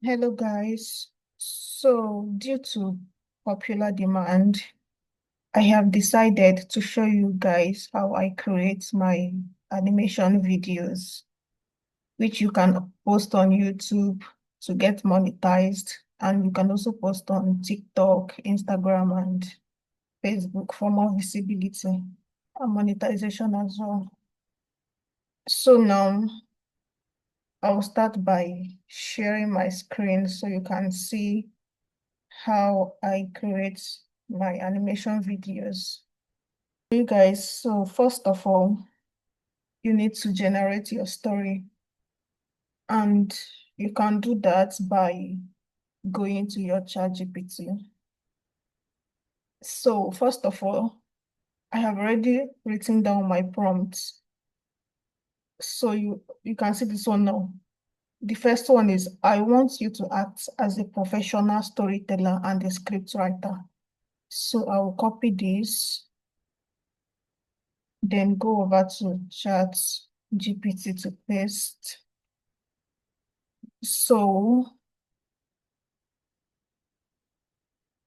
Hello guys. So due to popular demand, I have decided to show you guys how I create my animation videos, which you can post on YouTube to get monetized, and you can also post on TikTok, Instagram, and Facebook for more visibility and monetization as well. So now I'll start by sharing my screen so you can see how I create my animation videos. You guys, so first of all, you need to generate your story, and you can do that by going to your ChatGPT. So first of all, I have already written down my prompts. So you can see this one now. The first one is, I want you to act as a professional storyteller and a script writer. So I will copy this, then go over to ChatGPT to paste. So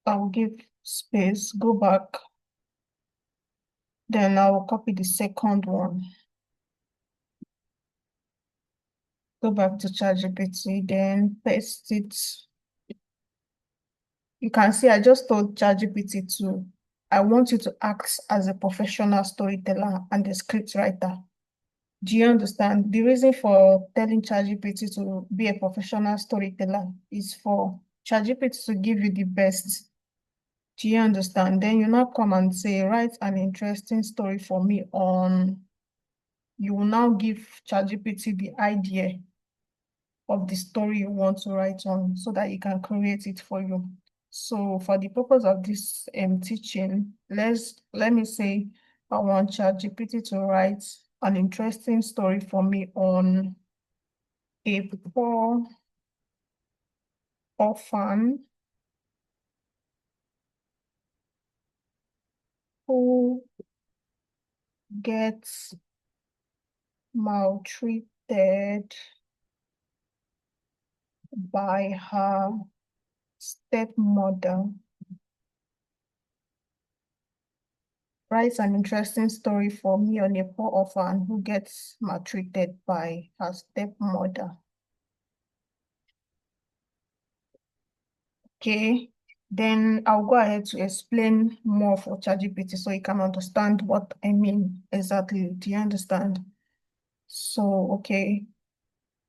I'll give space, go back, then I'll copy the second one. Go back to ChatGPT, then paste it. You can see I just told ChatGPT I want you to act as a professional storyteller and a script writer. Do you understand? The reason for telling ChatGPT to be a professional storyteller is for ChatGPT to give you the best. Do you understand? Then you now come and say, write an interesting story for me on, you will now give ChatGPT the idea of the story you want to write on so that it can create it for you. So for the purpose of this teaching, let me say I want ChatGPT to write an interesting story for me on a poor orphan who gets maltreated by her stepmother. Writes an interesting story for me on a poor orphan who gets maltreated by her stepmother. Okay, then I'll go ahead to explain more for ChatGPT so you can understand what I mean exactly. Do you understand? So, okay,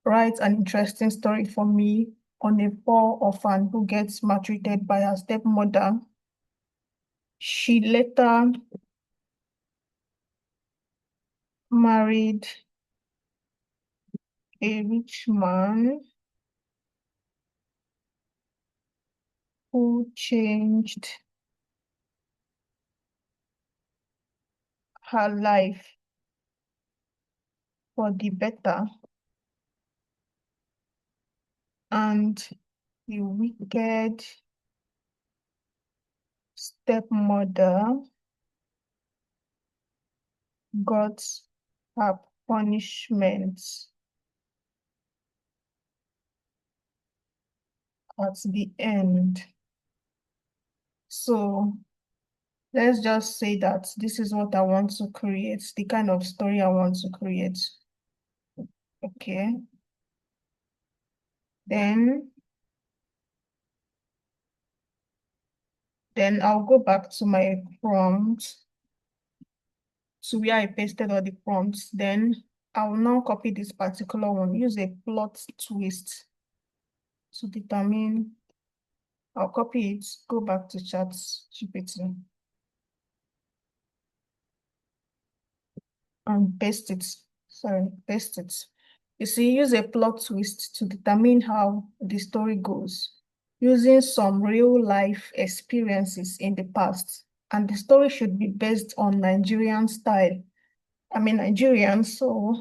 write an interesting story for me on a poor orphan who gets maltreated by her stepmother. She later married a rich man who changed her life for the better, and the wicked stepmother got her punishment at the end. So let's just say that this is what I want to create, the kind of story I want to create. Okay. Then I'll go back to my prompt, to where I pasted all the prompts. Then I will now copy this particular one, use a plot twist to determine. I'll copy it, go back to ChatGPT and paste it. Sorry, paste it. You see, use a plot twist to determine how the story goes, using some real life experiences in the past. And the story should be based on Nigerian style. I'm Nigerian, so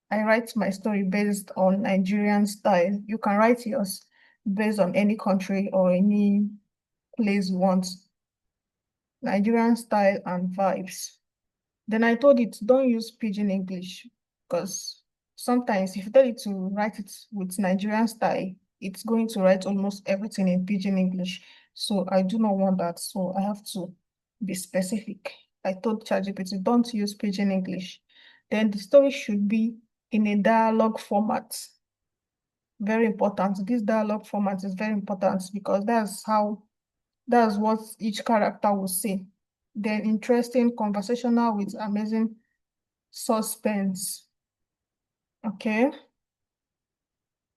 I write my story based on Nigerian style. You can write yours based on any country or any place you want. Nigerian style and vibes. Then I told it, don't use pidgin English, because sometimes if you tell it to write it with Nigerian style, it's going to write almost everything in Pidgin English. So I do not want that. So I have to be specific. I told ChatGPT, don't use Pidgin English. Then the story should be in a dialogue format. Very important. This dialogue format is very important because that's what each character will say. Then interesting, conversational with amazing suspense. Okay,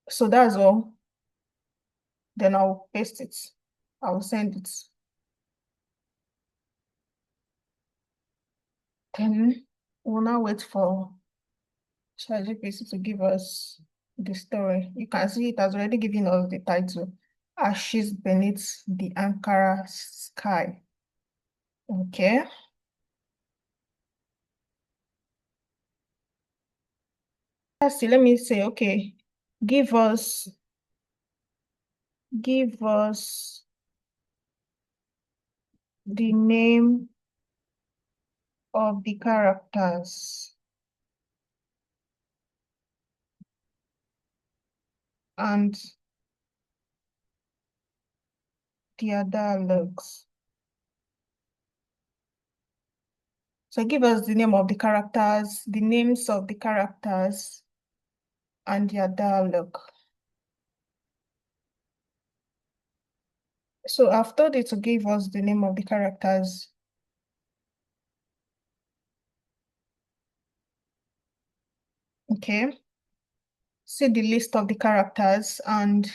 so that's all. Then I'll paste it. I'll send it. Then we'll now wait for ChatGPT to give us the story. You can see it has already given us the title, Ashes Beneath the Ankara Sky. Okay. Let's see, let me say, okay, give us give us the name of the characters and their dialogues. So give us the name of the characters, the names of the characters, and their dialogue. So I've told it to give us the name of the characters. Okay. See the list of the characters, and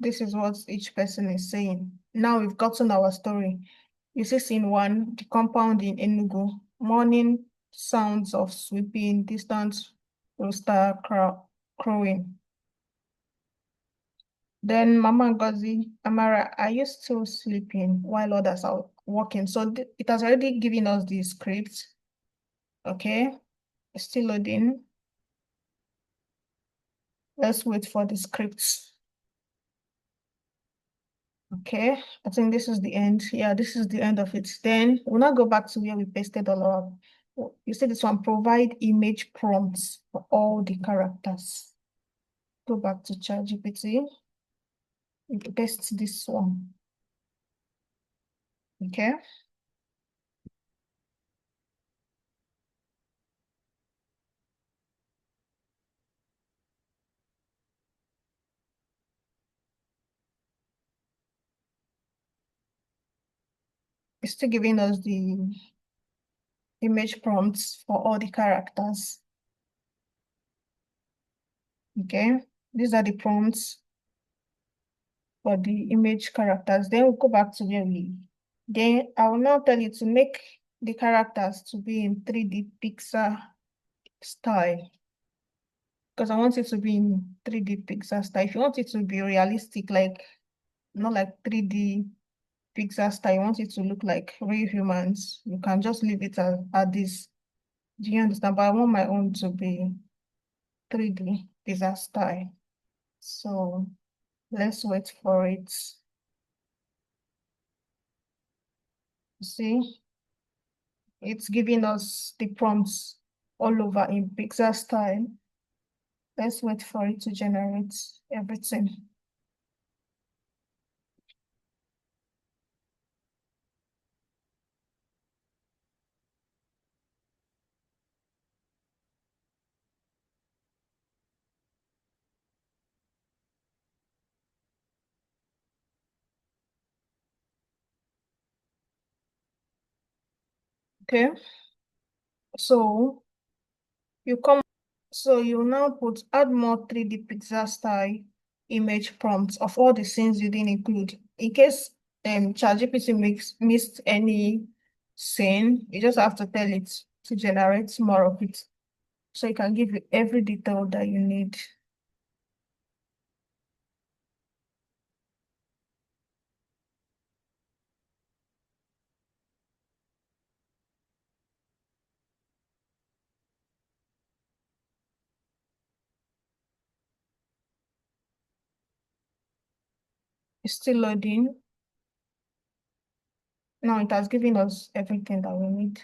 this is what each person is saying. Now we've gotten our story. You see scene one, the compound in Enugu, morning sounds of sweeping, distant rooster crowing. Then Mama Ngozi, Amara, are you still sleeping while others are working? So it has already given us the script. Okay, it's still loading. Let's wait for the scripts. Okay, I think this is the end. Yeah, this is the end of it. Then we'll now go back to where we pasted all our. You see this one, provide image prompts for all the characters. Go back to ChatGPT. You paste this one. Okay. It's still giving us the image prompts for all the characters. Okay. These are the prompts for the image characters. Then we'll go back to where then I will now tell you to make the characters to be in 3D Pixar style. Because I want it to be in 3D Pixar style. If you want it to be realistic, like not like 3D Pixar style, you want it to look like real humans, you can just leave it at this. Do you understand? But I want my own to be 3D Pixar style. So let's wait for it. See, it's giving us the prompts all over in Pixar style. Let's wait for it to generate everything. Okay, so you come, so you now put add more 3D Pixar style image prompts of all the scenes you didn't include. In case ChatGPT missed any scene, you just have to tell it to generate more of it. So it can give you every detail that you need. It's still loading. Now it has given us everything that we need.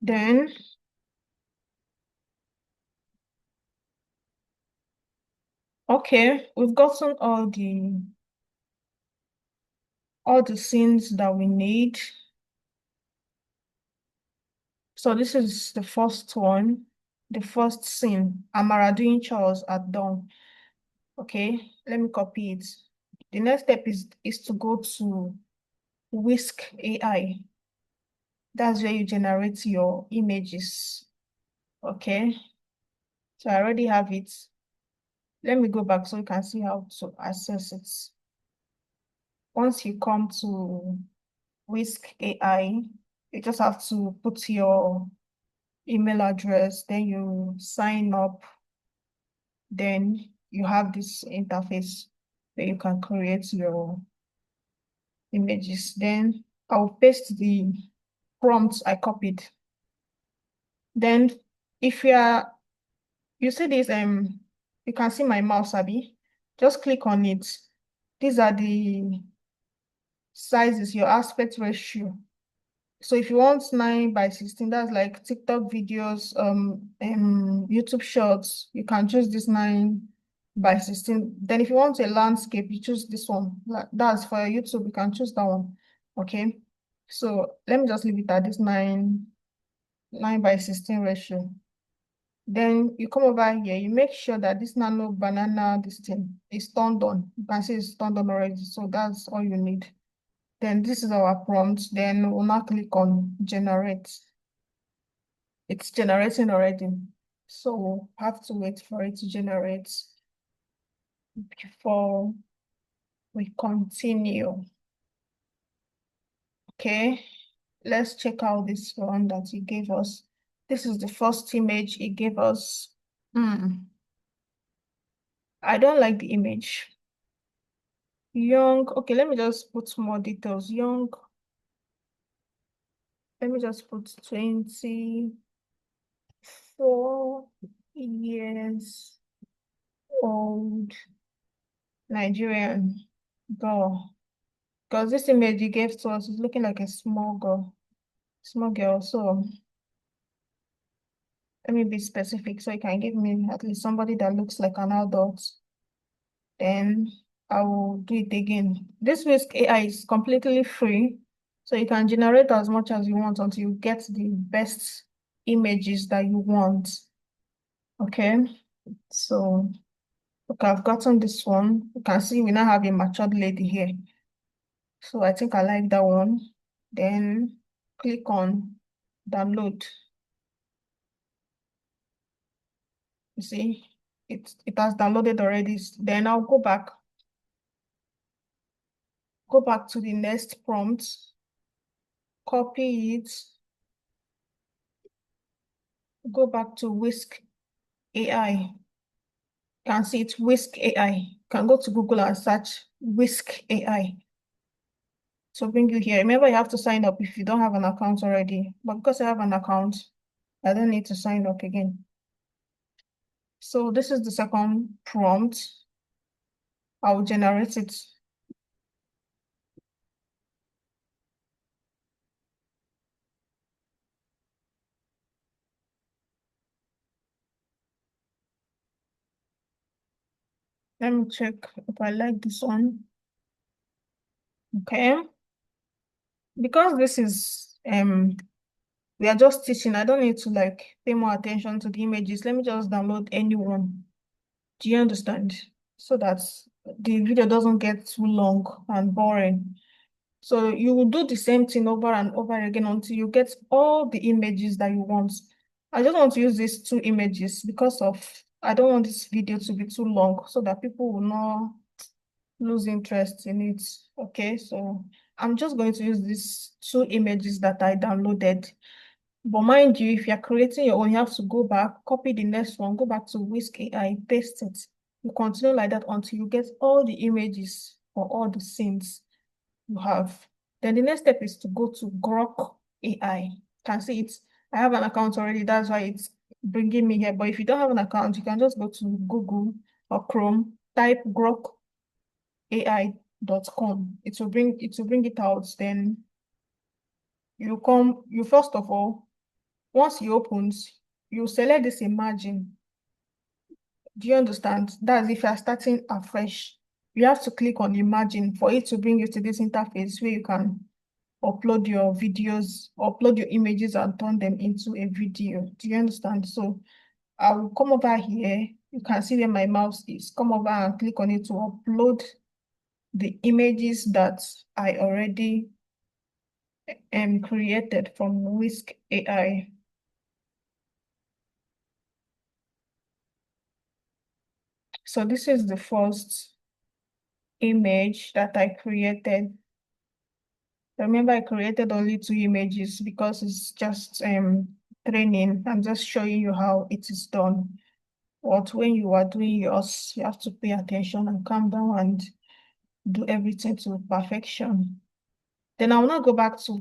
Then, okay, we've gotten all the scenes that we need. So this is the first one, the first scene. Amara doing chores at dawn. Okay, let me copy it. The next step is to go to Whisk AI. That's where you generate your images. Okay, so I already have it. Let me go back so you can see how to access it. Once you come to Whisk AI, you just have to put your email address, then you sign up, then you have this interface where you can create your images. Then I'll paste the prompts I copied. Then if you see this, you can see my mouse, Abby. Just click on it. These are the sizes, your aspect ratio. So if you want 9:16, that's like TikTok videos, YouTube shorts, you can choose this 9:16. Then if you want a landscape, you choose this one. That's for YouTube, you can choose that one. Okay. So let me just leave it at this 9:16 ratio. Then you come over here, you make sure that this nano banana, this thing is turned on. You can see it's turned on already. So that's all you need. Then this is our prompt. Then we'll now click on generate. It's generating already. So we'll have to wait for it to generate before we continue. Okay, let's check out this one that he gave us. This is the first image he gave us. I don't like the image. Young, okay, let me just put more details. Young, let me just put 24 years old Nigerian girl. Because this image you gave to us is looking like a small girl. So let me be specific so you can give me at least somebody that looks like an adult. Then I will do it again. This Whisk AI is completely free. So you can generate as much as you want until you get the best images that you want. Okay. So okay, I've gotten this one. You can see we now have a matured lady here. So I think I like that one. Then click on download. You see, it has downloaded already. Then I'll go back to the next prompt, copy it, go back to Whisk AI. You can see it's Whisk AI. You can go to Google and search Whisk AI. So bring you here. Remember, you have to sign up if you don't have an account already. But because I have an account, I don't need to sign up again. So this is the second prompt. I will generate it. Let me check if I like this one. Okay. Because this is we are just teaching, I don't need to like pay more attention to the images. Let me just download any one. Do you understand? So that the video doesn't get too long and boring. So you will do the same thing over and over again until you get all the images that you want. I just want to use these two images because I don't want this video to be too long so that people will not lose interest in it. Okay, so I'm just going to use these two images that I downloaded. But mind you, if you're creating your own, you have to go back, copy the next one, go back to Whisk AI, paste it. You continue like that until you get all the images for all the scenes you have. Then the next step is to go to Grok AI. You can see it. I have an account already. That's why it's bringing me here. But if you don't have an account, you can just go to Google or Chrome, type grokai.com. It will bring it out. Then you first of all Once it opens, you select this imagine. Do you understand? That's if you are starting afresh. You have to click on imagine for it to bring you to this interface where you can upload your videos, upload your images and turn them into a video. Do you understand? So I will come over here. You can see where my mouse is. Come over and click on it to upload the images that I already created from Whisk AI. So this is the first image that I created. Remember, I created only 2 images because it's just training. I'm just showing you how it is done. But when you are doing yours, you have to pay attention and calm down and do everything to perfection. Then I will now go back to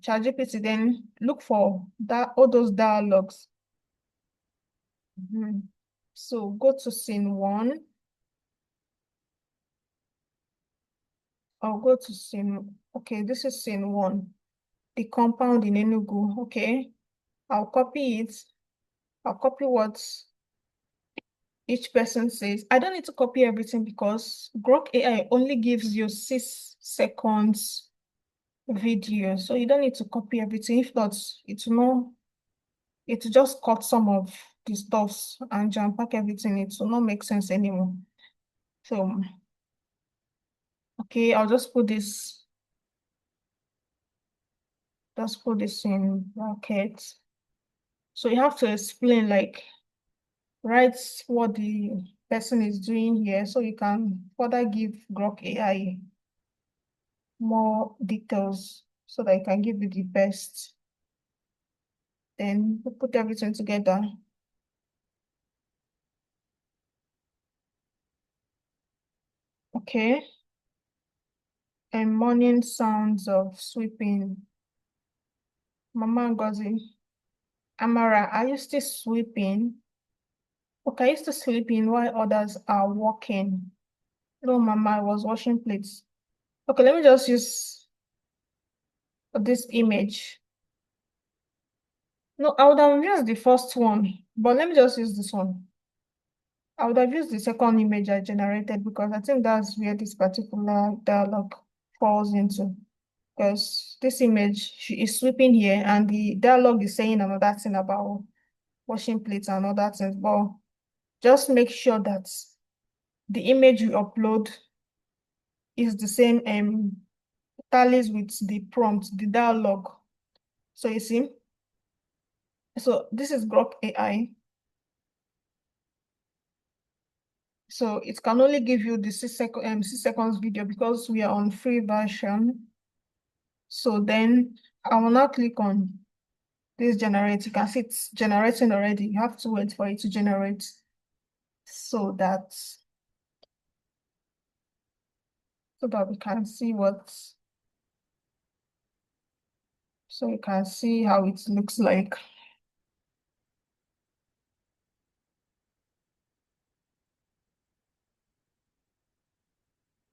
ChatGPT, then look for that all those dialogues. So go to scene 1. I'll go to scene, okay, this is scene 1. The compound in Enugu, okay. I'll copy it. I'll copy what each person says. I don't need to copy everything because Grok AI only gives you 6 seconds video. So you don't need to copy everything. If not, it will just cut some of the stuffs and jam pack everything. It will not make sense anymore. So, okay, I'll just put this in brackets. So you have to explain, like, write what the person is doing here so you can further give Grok AI more details so that I can give you the best. Then we put everything together. Okay. And morning sounds of sweeping. Mama Ngozi. Amara, are you still sweeping? Okay, are you still sleeping while others are walking? No, Mama, I was washing plates. Okay, let me just use this image. No, I would have used the first one, but let me just use this one. I would have used the second image I generated because I think that's where this particular dialogue falls into. Because this image, she is sweeping here, and the dialogue is saying another thing about washing plates and other things. But just make sure that the image you upload is the same tallies with the prompt, the dialogue. So you see, so this is Grok AI. So it can only give you the 6 seconds video because we are on free version. So then I will now click on this generate. You can see it's generating already. You have to wait for it to generate so that we can see so you can see how it looks like.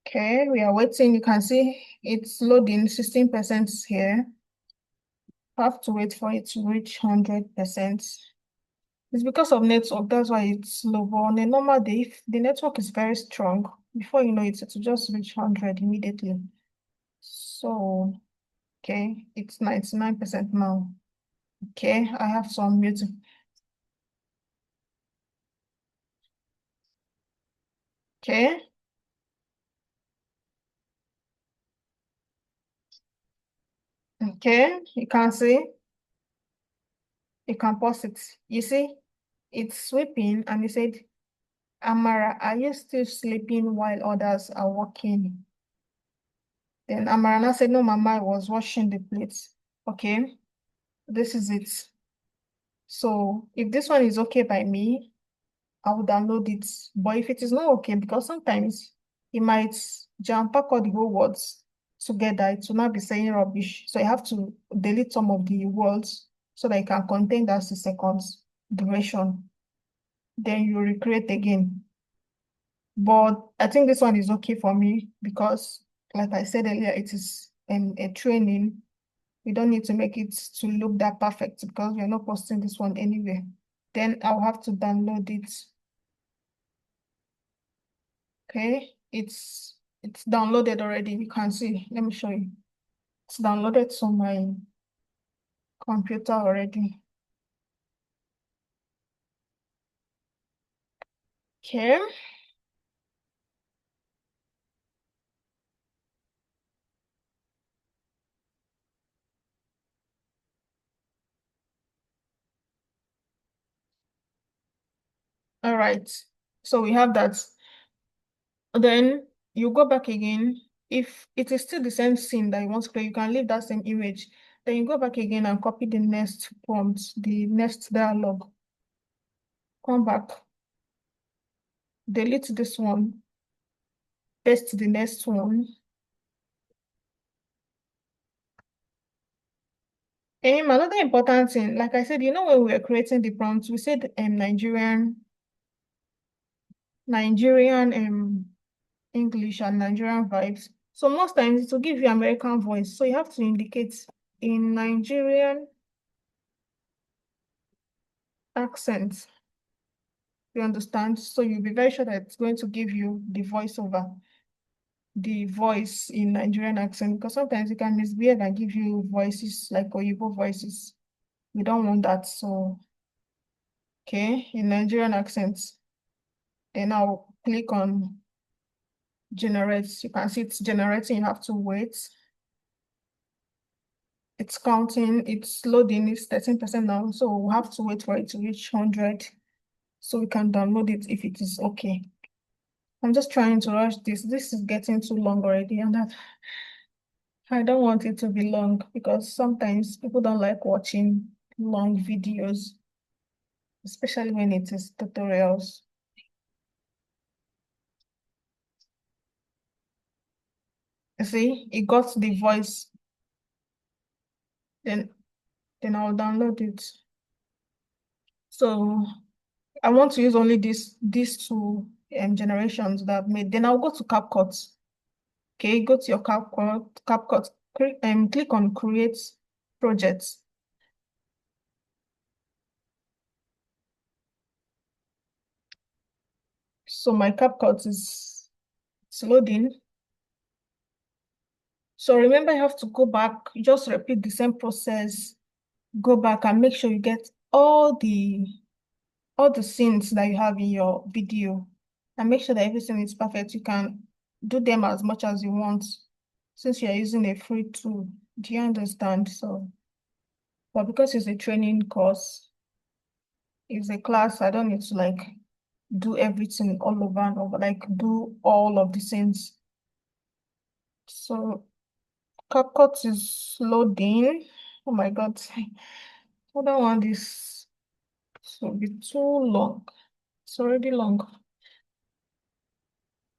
Okay, we are waiting. You can see it's loading 16% here. Have to wait for it to reach 100%. It's because of network, that's why it's slow. But on a normal day, if the network is very strong, before you know it, it will just reach 100 immediately. So, okay, it's 99% now. Okay, I have some music. Okay, okay, you can see, you can pause it. You see, it's sweeping, and it said, Amara, are you still sleeping while others are working? Then Amarana said, no, Mama, I was washing the plates. Okay, this is it. So if this one is okay by me, I will download it. But if it is not okay, because sometimes it might jam pack all the whole words together, it will not be saying rubbish. So I have to delete some of the words so that it can contain that 6 seconds duration. Then you recreate again. But I think this one is okay for me because, like I said earlier, it is a training. We don't need to make it to look that perfect because we're not posting this one anyway. Then I'll have to download it. Okay, it's downloaded already. You can see. Let me show you. It's downloaded to my computer already. Okay. All right. So we have that. Then you go back again. If it is still the same scene that you want to play, you can leave that same image. Then you go back again and copy the next prompt, the next dialogue. Come back, delete this one, paste the next one. Another important thing, like I said, when we were creating the prompts, we said Nigerian English and Nigerian vibes. So most times it will give you American voice. So you have to indicate in Nigerian accent. You understand? So you'll be very sure that it's going to give you the voiceover, the voice in Nigerian accent, because sometimes it can misbehave and give you voices like Oyibo voices. We don't want that. So, okay, in Nigerian accent, then I'll click on generate. You can see it's generating. You have to wait. It's counting. It's loading. It's 13% now. So we'll have to wait for it to reach 100 so we can download it if it is okay. I'm just trying to rush this. This is getting too long already, and that I don't want it to be long because sometimes people don't like watching long videos, especially when it is tutorials. You see, it got the voice, then I'll download it. So I want to use only these two generations that I've made. Then I'll go to CapCut. Okay, go to your CapCut, click on Create Projects. So my CapCut is it's loading. So remember, you have to go back, just repeat the same process, go back and make sure you get all the scenes that you have in your video and make sure that everything is perfect. You can do them as much as you want since you're using a free tool. Do you understand? So, but because it's a training course, it's a class, I don't need to like do everything all over and over, like do all of the scenes. So CapCut is loading. Oh my God. I don't want this to be too long. It's already long.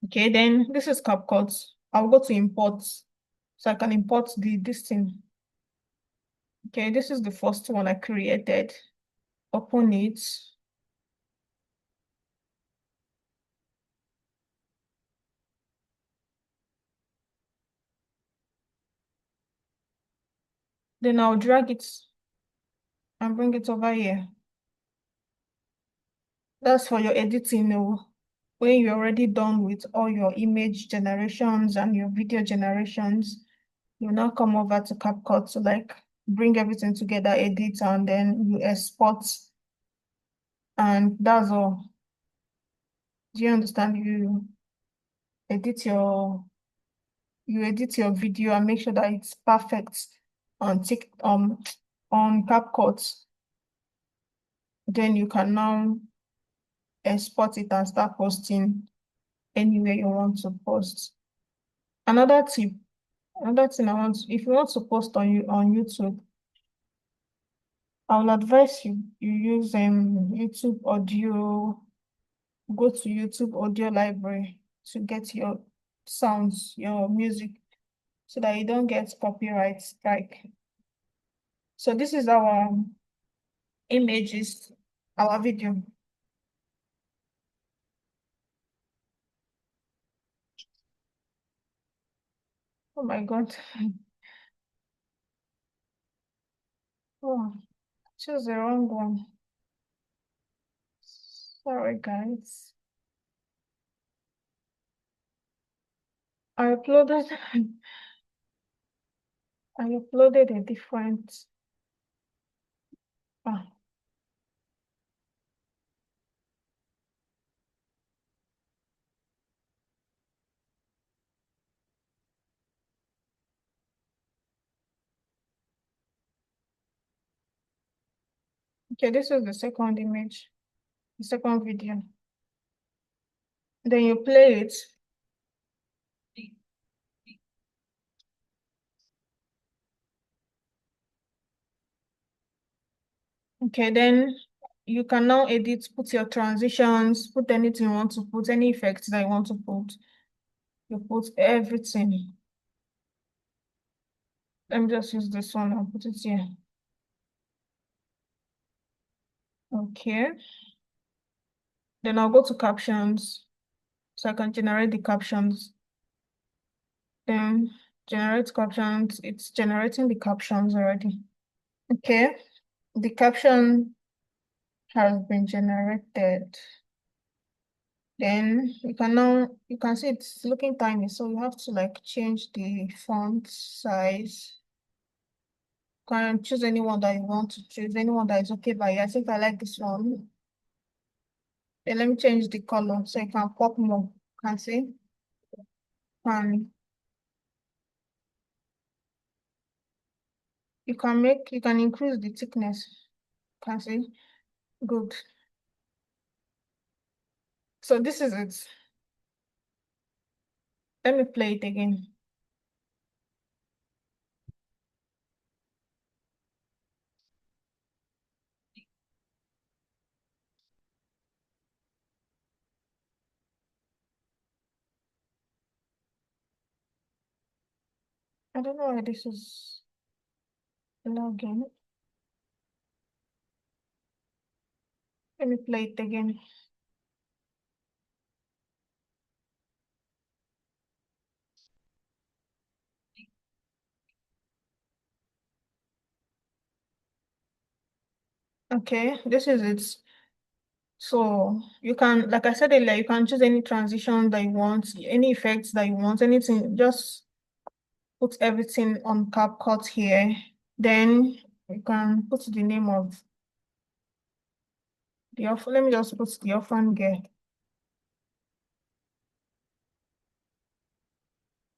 Okay, then this is CapCut. I'll go to import. So I can import this thing. Okay, this is the first one I created. Open it. Then I'll drag it and bring it over here. That's for your editing. When you're already done with all your image generations and your video generations, you now come over to CapCut to like bring everything together, edit, and then you export. And that's all. Do you understand? Edit your you edit your video and make sure that it's perfect on on CapCut. Then you can now export it and start posting anywhere you want to post. Another tip, another thing if you want to post on YouTube, I will advise you use YouTube audio, go to YouTube audio library to get your sounds, your music, so that you don't get copyright strike. So this is our images, our video. Oh my God. Oh, choose the wrong one. Sorry, guys. I uploaded I uploaded a different. Ah, okay, this is the second image, the second video. Then you play it. Okay, then you can now edit, put your transitions, put anything you want to put, any effects that you want to put. You put everything. Let me just use this one and put it here. Okay. Then I'll go to captions so I can generate the captions. Then generate captions. It's generating the captions already. Okay. The caption has been generated. Then you can see it's looking tiny, so you have to like change the font size. You can choose anyone that you want to choose, anyone that is okay by you. I think I like this one. Then let me change the color so you can pop more. You can see? And you can increase the thickness. You can see? Good. So this is it. Let me play it again. I don't know why this is logging. Let me play it again. Okay, this is it. So you can, like I said earlier, you can choose any transition that you want, any effects that you want, anything, just put everything on CapCut here. Then you can put the name of the orphan. Let me just put the orphan girl.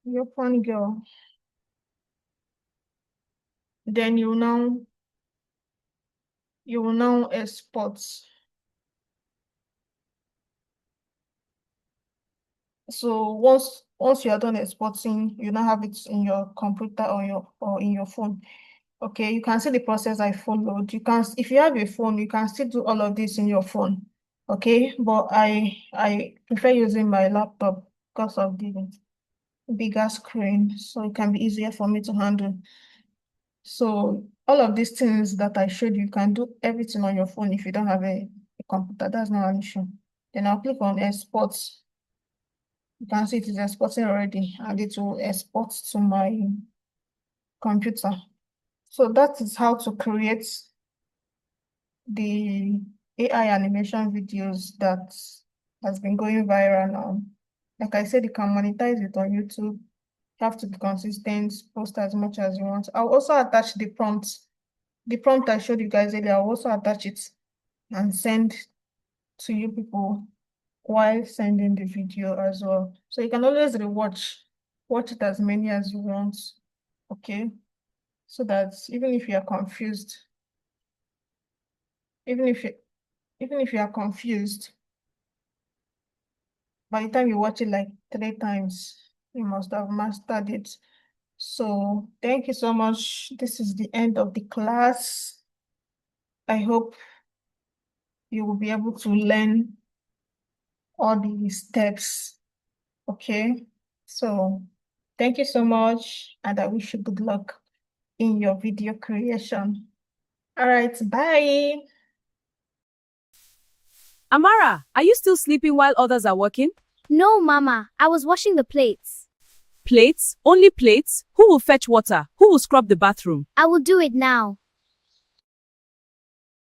The orphan girl. Then you will now export. So once you are done exporting, you now have it in your computer or in your phone. Okay, you can see the process I followed. You can, if you have a phone, you can still do all of this in your phone. Okay, but I prefer using my laptop because of the bigger screen, so it can be easier for me to handle. So all of these things that I showed you, can do everything on your phone if you don't have a computer. That's not an issue. Then I'll click on export. You can see it is exporting already, and it will export to my computer. So that is how to create the AI animation videos that has been going viral now. Like I said, you can monetize it on YouTube. You have to be consistent, post as much as you want. I'll also attach the prompt. The prompt I showed you guys earlier, I'll also attach it and send to you people while sending the video as well. So you can always watch it as many as you want. Okay. So that even if you are confused, even if you even if you are confused, by the time you watch it like 3 times, you must have mastered it. So thank you so much. This is the end of the class. I hope you will be able to learn all the steps. Okay. So thank you so much, and I wish you good luck in your video creation. All right, bye. Amara, are you still sleeping while others are working? No, Mama, I was washing the plates. Plates? Only plates? Who will fetch water? Who will scrub the bathroom? I will do it now.